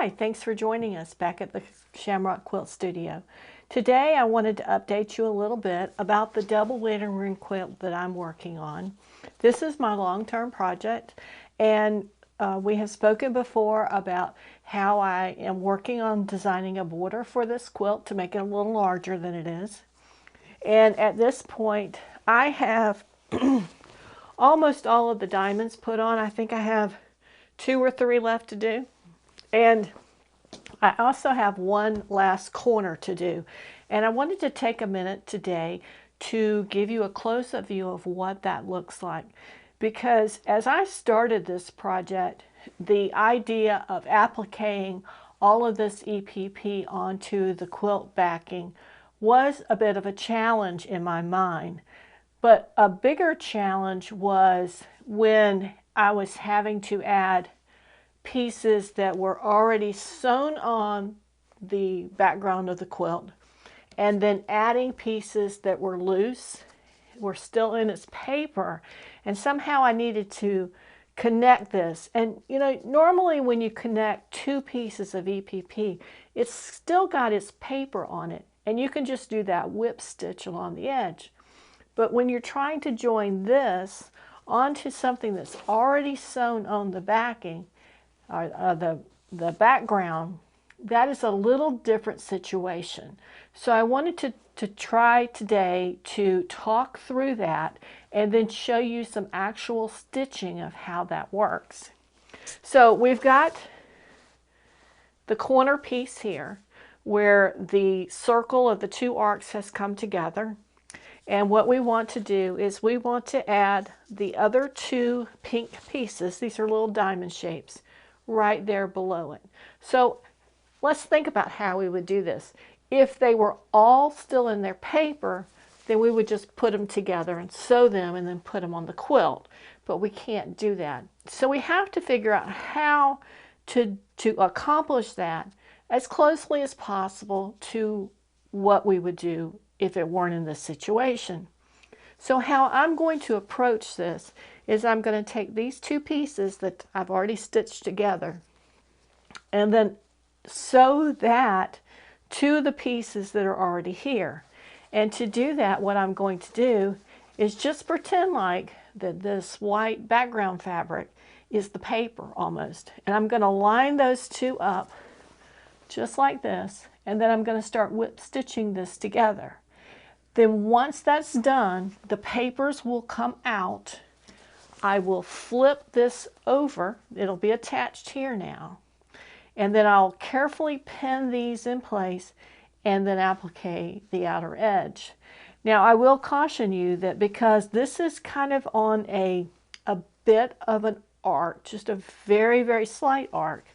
Hi, thanks for joining us back at the Shamrock Quilt Studio. Today I wanted to update you a little bit about the double waiting room quilt that I'm working on. This is my long-term project, and we have spoken before about how I am working on designing a border for this quilt to make it a little larger than it is. And at this point I have almost all of the diamonds put on. I think I have 2 or 3 left to do. And I also have one last corner to do. And I wanted to take a minute today to give you a close-up view of what that looks like. Because as I started this project, the idea of appliquing all of this EPP onto the quilt backing was a bit of a challenge in my mind. But a bigger challenge was when I was having to add pieces that were already sewn on the background of the quilt, and then adding pieces that were loose, were still in its paper, and somehow I needed to connect this. And you know, normally when you connect 2 pieces of EPP, it's still got its paper on it, and you can just do that whip stitch along the edge. But when you're trying to join this onto something that's already sewn on the backing, the background, that is a little different situation. So I wanted to try today to talk through that and then show you some actual stitching of how that works. So we've got the corner piece here where the circle of the 2 arcs has come together. And what we want to do is we want to add the other 2 pink pieces. These are little diamond shapes right there below it. So let's think about how we would do this. If they were all still in their paper, then we would just put them together and sew them and then put them on the quilt. But we can't do that. So we have to figure out how to accomplish that as closely as possible to what we would do if it weren't in this situation. So how I'm going to approach this is I'm going to take these 2 pieces that I've already stitched together and then sew that to the pieces that are already here. And to do that, what I'm going to do is just pretend like that this white background fabric is the paper almost. And I'm going to line those 2 up just like this, and then I'm going to start whip stitching this together. Then once that's done, the papers will come out. I will flip this over. It'll be attached here now. And then I'll carefully pin these in place and then applique the outer edge. Now I will caution you that because this is kind of on a bit of an arc, just a very, very slight arc,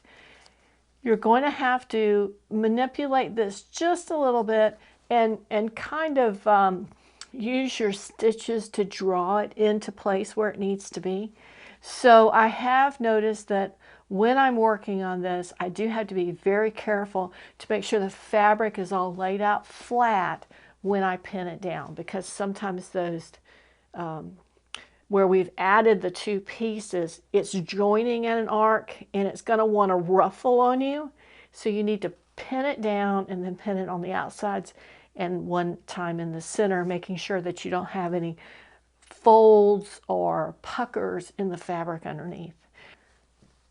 you're going to have to manipulate this just a little bit and kind of use your stitches to draw it into place where it needs to be. So I have noticed that when I'm working on this, I do have to be very careful to make sure the fabric is all laid out flat when I pin it down, because sometimes those where we've added the 2 pieces, it's joining at an arc and it's going to want to ruffle on you. So you need to pin it down and then pin it on the outsides and one time in the center, making sure that you don't have any folds or puckers in the fabric underneath.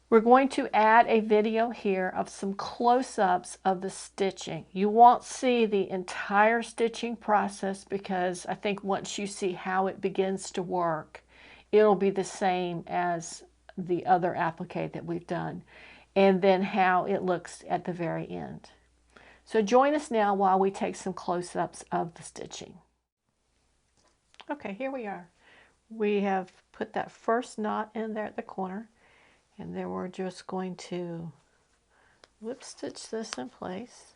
We're going to add a video here of some close-ups of the stitching. You won't see the entire stitching process because I think once you see how it begins to work, it'll be the same as the other applique that we've done, and then how it looks at the very end. So join us now while we take some close-ups of the stitching. Okay, here we are. We have put that first knot in there at the corner, and then we're just going to whip stitch this in place.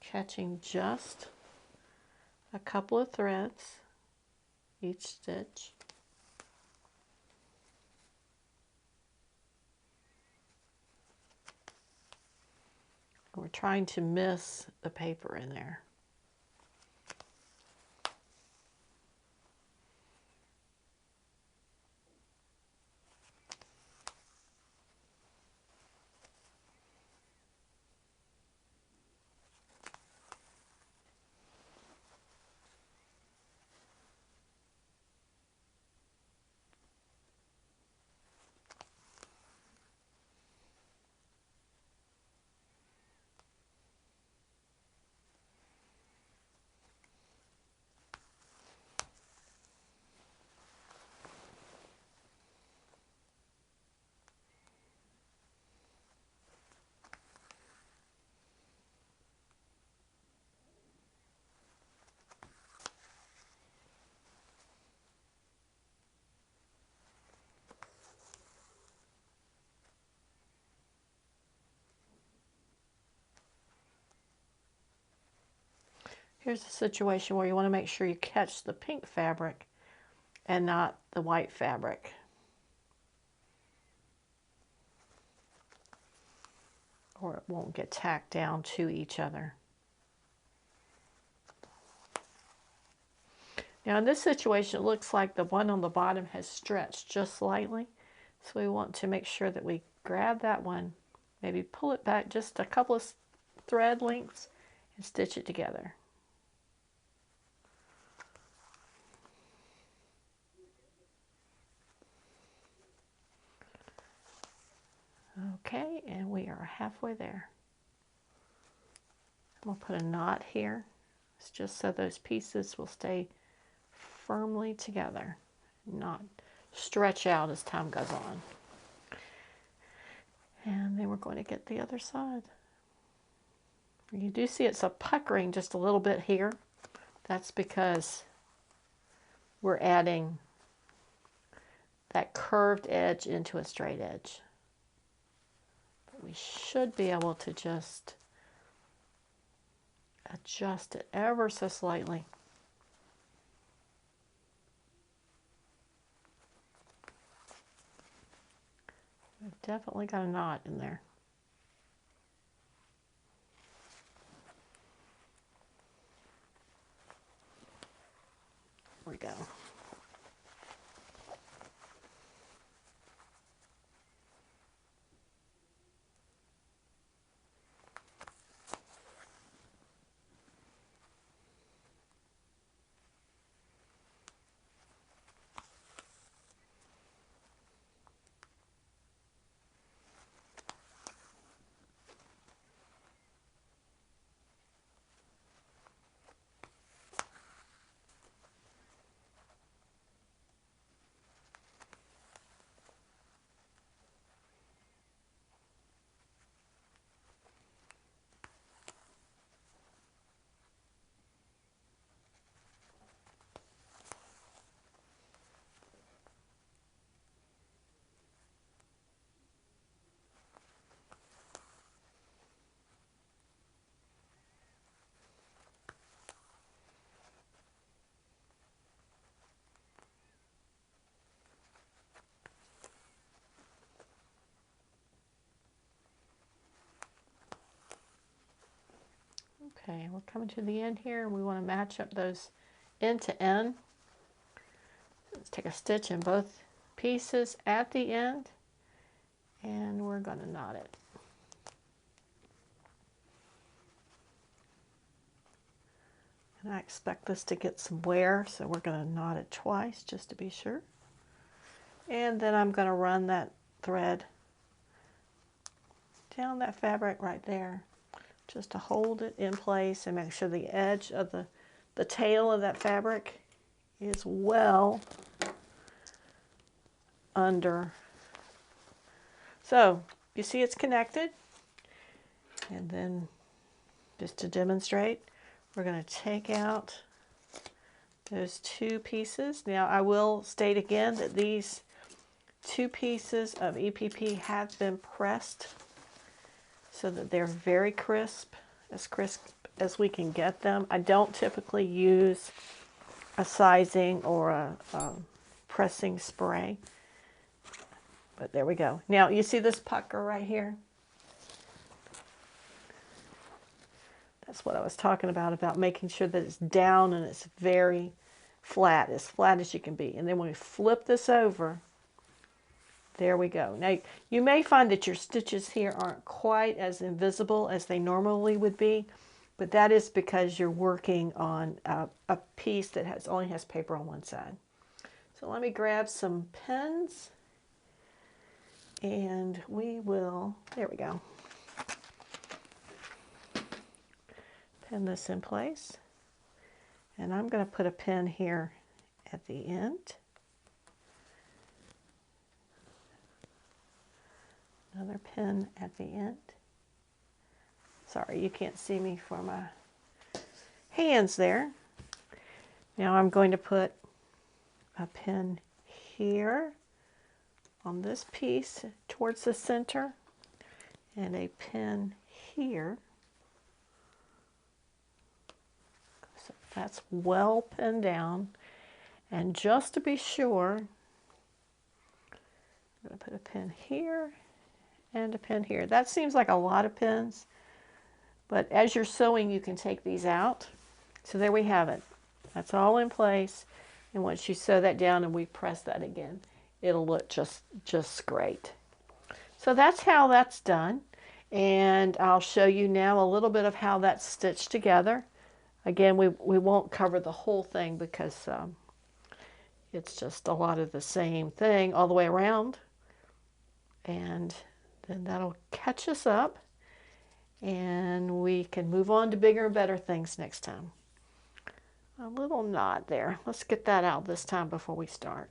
Catching just a couple of threads each stitch. We're trying to miss the paper in there. Here's a situation where you want to make sure you catch the pink fabric and not the white fabric. Or it won't get tacked down to each other. Now in this situation, it looks like the one on the bottom has stretched just slightly. So we want to make sure that we grab that one, maybe pull it back just a couple of thread lengths and stitch it together. Okay, and we are halfway there. I'm going to put a knot here. It's just so those pieces will stay firmly together, not stretch out as time goes on. And then we're going to get the other side. You do see it's a puckering just a little bit here. That's because we're adding that curved edge into a straight edge. But we should be able to just adjust it ever so slightly. We've definitely got a knot in there. There we go. Okay, we're coming to the end here, and we want to match up those end to end. Let's take a stitch in both pieces at the end, and we're going to knot it. And I expect this to get some wear, so we're going to knot it twice just to be sure. And then I'm going to run that thread down that fabric right there, just to hold it in place and make sure the edge of the tail of that fabric is well under. So you see it's connected, and then just to demonstrate, we're going to take out those two pieces. Now I will state again that these two pieces of EPP have been pressed so that they're very crisp as we can get them. I don't typically use a sizing or a pressing spray, but there we go. Now you see this pucker right here? That's what I was talking about making sure that it's down and it's very flat as you can be. And then when we flip this over, there we go. Now, you may find that your stitches here aren't quite as invisible as they normally would be, but that is because you're working on a piece that only has paper on one side. So let me grab some pins, and we will, there we go, pin this in place. And I'm going to put a pin here at the end. Another pin at the end. Sorry, you can't see me for my hands there. Now I'm going to put a pin here on this piece towards the center, and a pin here That's well pinned down. And just to be sure, I'm going to put a pin here and a pin here. That seems like a lot of pins, but as you're sewing, you can take these out. So there we have it. That's all in place. And once you sew that down and we press that again, it'll look just great. So that's how that's done. And I'll show you now a little bit of how that's stitched together. Again, we won't cover the whole thing because it's just a lot of the same thing all the way around. And then that'll catch us up. And we can move on to bigger and better things next time. A little knot there. Let's get that out this time before we start.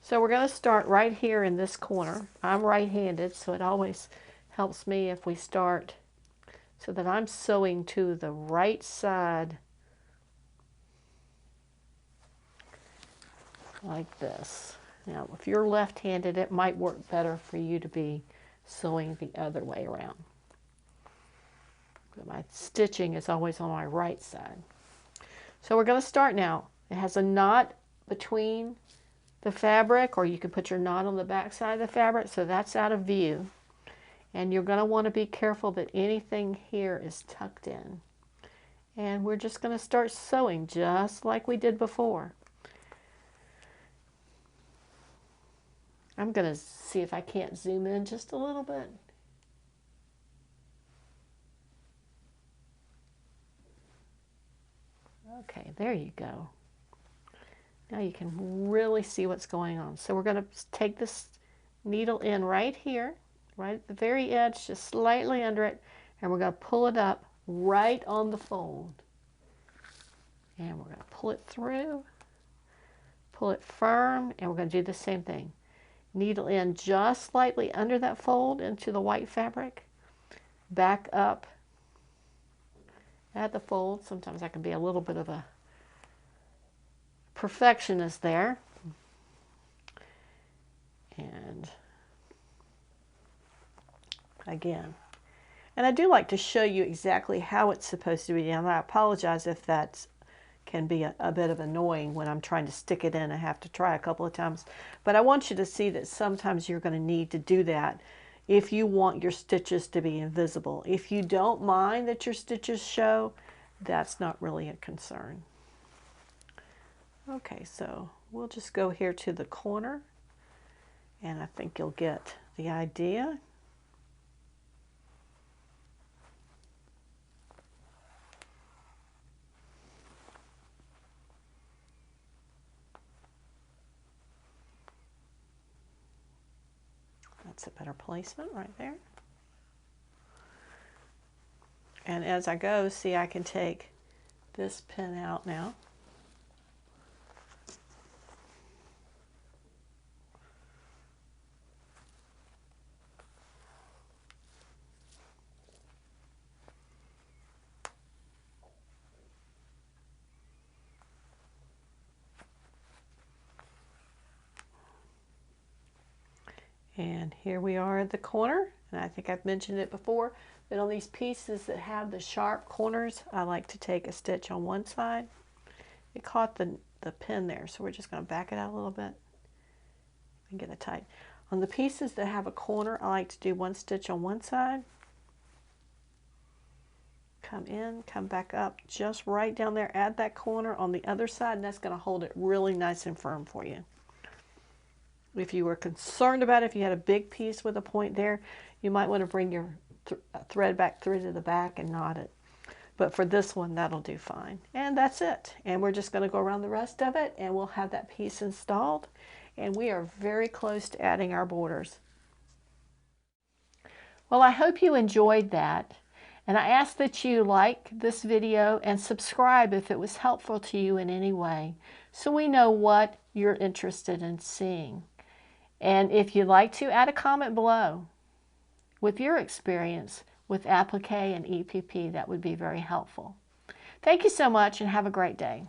So we're going to start right here in this corner. I'm right-handed, so it always helps me if we start so that I'm sewing to the right side like this. Now, if you're left-handed, it might work better for you to be sewing the other way around. But my stitching is always on my right side. So we're going to start now. It has a knot between the fabric, or you can put your knot on the back side of the fabric, so that's out of view. And you're going to want to be careful that anything here is tucked in. And we're just going to start sewing just like we did before. I'm going to see if I can't zoom in just a little bit. Okay, there you go. Now you can really see what's going on. So we're going to take this needle in right here, right at the very edge, just slightly under it, and we're going to pull it up right on the fold. And we're going to pull it through, pull it firm, and we're going to do the same thing. Needle in just slightly under that fold into the white fabric, back up at the fold. Sometimes I can be a little bit of a perfectionist there. And again, and I do like to show you exactly how it's supposed to be done. I apologize if that can be a bit of annoying when I'm trying to stick it in. I have to try a couple of times, but I want you to see that sometimes you're going to need to do that if you want your stitches to be invisible. If you don't mind that your stitches show, that's not really a concern. Okay, so we'll just go here to the corner, and I think you'll get the idea. That's a better placement right there. And as I go, see, I can take this pin out now. And here we are at the corner, and I think I've mentioned it before, but on these pieces that have the sharp corners, I like to take a stitch on one side. It caught the pin there, so we're just going to back it out a little bit and get it tight. On the pieces that have a corner, I like to do one stitch on one side, come in, come back up, just right down there, add that corner on the other side, and that's going to hold it really nice and firm for you. If you were concerned about it, if you had a big piece with a point there, you might want to bring your thread back through to the back and knot it. But for this one, that'll do fine. And that's it. And we're just going to go around the rest of it, and we'll have that piece installed. And we are very close to adding our borders. Well, I hope you enjoyed that. And I ask that you like this video and subscribe if it was helpful to you in any way, so we know what you're interested in seeing. And if you'd like to, add a comment below with your experience with applique and EPP. That would be very helpful. Thank you so much, and have a great day.